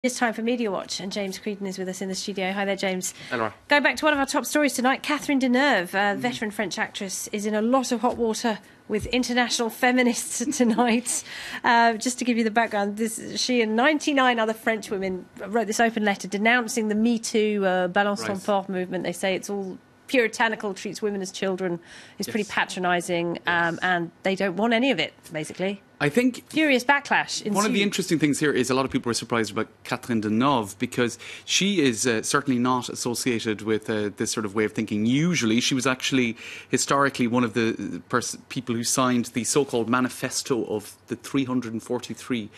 It's time for Media Watch, and James Creedon is with us in the studio. Hi there, James. Hello. Going back to one of our top stories tonight, Catherine Deneuve, veteran French actress, is in a lot of hot water with international feminists tonight. Just to give you the background, she and 99 other French women wrote this open letter denouncing the Me Too, Balance ton porte movement. They say it's all puritanical, treats women as children, is pretty patronising, and they don't want any of it, basically. I think furious backlash ensued. One of the interesting things here is a lot of people are surprised about Catherine Deneuve because she is certainly not associated with this sort of way of thinking. Usually, she was actually historically one of the people who signed the so-called manifesto of the 343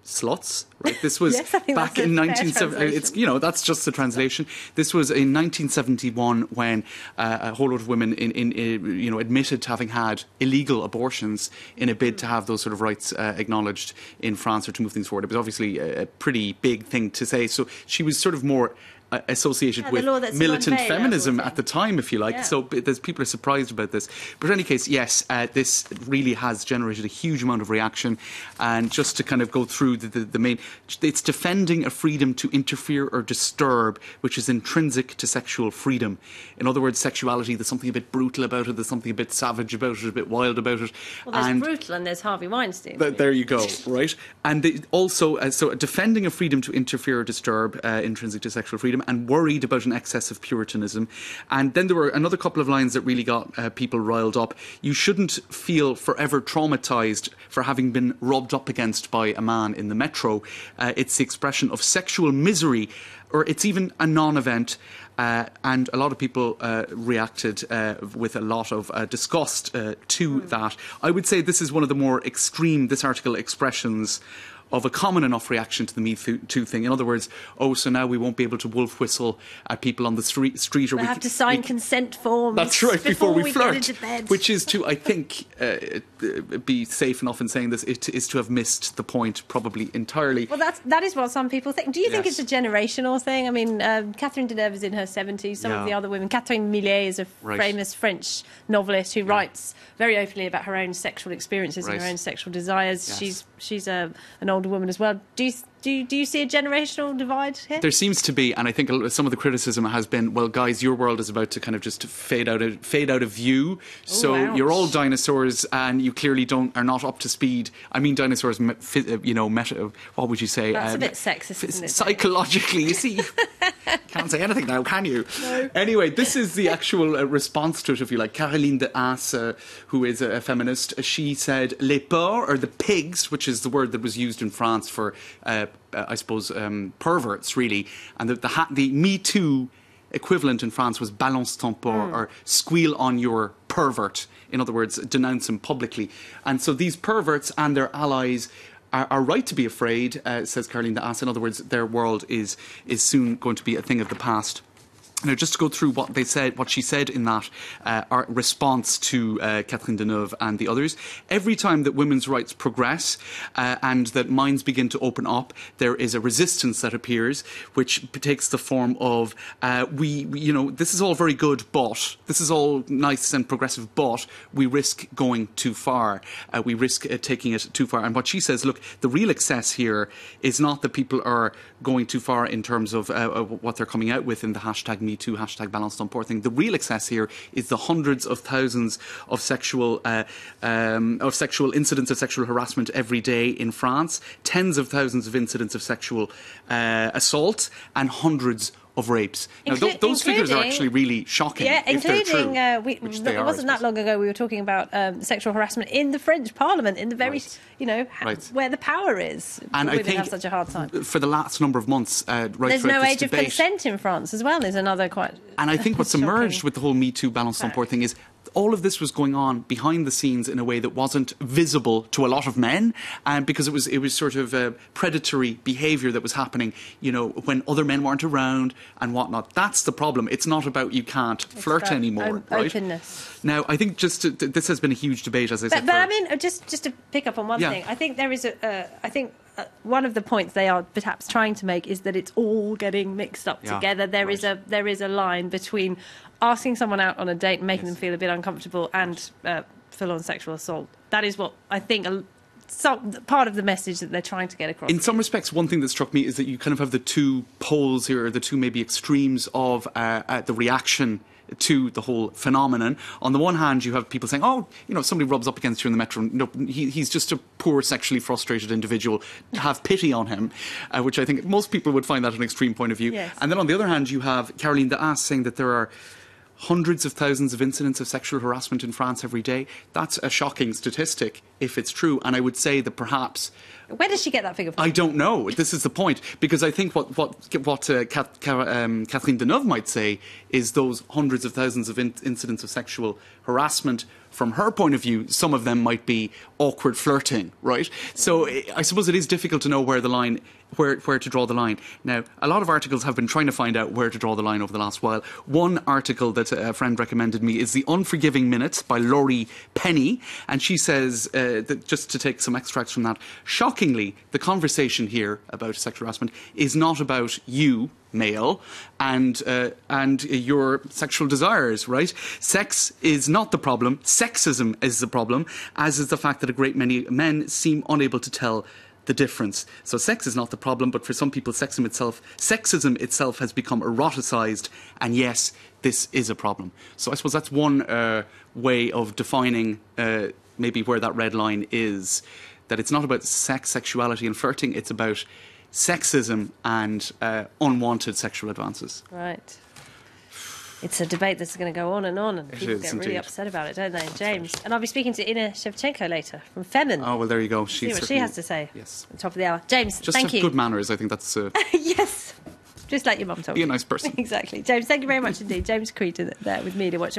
sluts, right? This was yes, back in 1970. It's, you know, that's just the translation. This was in 1971 when a whole lot of women admitted to having had illegal abortions in a bid to have those sort of rights acknowledged in France or to move things forward. It was obviously a pretty big thing to say. So she was sort of more associated with militant feminism at the time, if you like. So people are surprised about this. But in any case, yes, this really has generated a huge amount of reaction. And just to kind of go through the main, it's defending a freedom to interfere or disturb, which is intrinsic to sexual freedom. In other words, sexuality, there's something a bit brutal about it, there's something a bit savage about it, a bit wild about it. Well, there's brutal and there's Harvey Weinstein. There you go, right? And also, so defending a freedom to interfere or disturb, intrinsic to sexual freedom, and worried about an excess of puritanism. And then there were another couple of lines that really got people riled up. You shouldn't feel forever traumatised for having been rubbed up against by a man in the metro. It's the expression of sexual misery, or it's even a non-event. And a lot of people reacted with a lot of disgust to that. I would say this is one of the more extreme, this article, expressions of a common enough reaction to the Me Too thing. In other words, so now we won't be able to wolf whistle at people on the street, or we have to sign consent forms. That's right, before we flirt, get into bed. Which is to, I think, be safe enough in saying this, it is to have missed the point probably entirely. Well, that is what some people think. Do you think it's a generational thing? I mean, Catherine Deneuve is in her 70s. Some of the other women, Catherine Millet is a famous French novelist who writes very openly about her own sexual experiences and her own sexual desires. She's an older woman as well. Do you see a generational divide here? There seems to be, and I think some of the criticism has been, well, guys, your world is about to kind of just fade out of view. So you're all dinosaurs, and you clearly are not up to speed. I mean, dinosaurs, what would you say? That's a bit sexist, isn't it? Psychologically, you see, can't say anything now, can you? No. Anyway, this is the actual response to it, if you like. Caroline Denounce, who is a feminist, she said, "Les porcs," or the pigs, which is the word that was used in France for I suppose, perverts, really. And the Me Too equivalent in France was balance ton porc, or squeal on your pervert. In other words, denounce him publicly. And so these perverts and their allies are right to be afraid, says Caroline Denounce. In other words, their world is soon going to be a thing of the past. Now, just to go through what she said in that response to Catherine Deneuve and the others, every time that women's rights progress and that minds begin to open up, there is a resistance that appears, which takes the form of, this is all very good, but, this is all nice and progressive, but we risk going too far. We risk taking it too far. And what she says, look, the real excess here is not that people are going too far in terms of what they're coming out with in the hashtag Me Too, hashtag balance ton porc thing. The real excess here is the hundreds of thousands of sexual incidents of sexual harassment every day in France, tens of thousands of incidents of sexual assault, and hundreds of rapes. Now, those figures are actually really shocking. Yeah, including, it wasn't that long ago we were talking about sexual harassment in the French Parliament, in the very, where the power is. And I think have such a hard time. For the last number of months, there's no age of consent in France as well. Is another quite. And I think what's emerged with the whole Me Too, balance ton porc thing is, all of this was going on behind the scenes in a way that wasn't visible to a lot of men, and because it was sort of predatory behaviour that was happening, when other men weren't around and whatnot. That's the problem. It's not about you can't flirt anymore, right? Openness. Now, I think this has been a huge debate, as I said. But I mean, just to pick up on one thing, I think there is one of the points they are perhaps trying to make is that it's all getting mixed up together. There is a line between asking someone out on a date and making them feel a bit uncomfortable and full-on sexual assault. That is what I think part of the message that they're trying to get across. In some respects, one thing that struck me is that you kind of have the two poles here, or the two maybe extremes of the reaction to the whole phenomenon. On the one hand, you have people saying, oh, somebody rubs up against you in the metro. No, he's just a poor, sexually frustrated individual. Have pity on him, which I think most people would find that an extreme point of view. Yes. And then on the other hand, you have Caroline Deneuve saying that there are hundreds of thousands of incidents of sexual harassment in France every day. That's a shocking statistic, if it's true. And I would say that perhaps... Where does she get that figure from? I don't know. This is the point. Because I think what Catherine Deneuve might say is those hundreds of thousands of incidents of sexual harassment, from her point of view, some of them might be awkward flirting, right? So I suppose it is difficult to know where to draw the line. Now, a lot of articles have been trying to find out where to draw the line over the last while. One article that a friend recommended me is The Unforgiving Minutes by Laurie Penny, and she says, that just to take some extracts from that, shockingly, the conversation here about sexual harassment is not about you, male, and your sexual desires, right? Sex is not the problem. Sexism is the problem, as is the fact that a great many men seem unable to tell the difference. So sex is not the problem, but for some people, sexism itself has become eroticized, and yes, this is a problem. So I suppose that's one way of defining maybe where that red line is, that it's not about sex, sexuality and flirting, it's about sexism and unwanted sexual advances. Right. It's a debate that's going to go on, and people get really upset about it, don't they, James? And I'll be speaking to Ina Shevchenko later from Femin. Oh, well, there you go. See what she has to say. Yes. At the top of the hour. James, just thank you. Just have good manners, I think that's... Yes. Just like your mum told me. Be a nice person. Exactly. James, thank you very much indeed. James Creed there with Media Watch.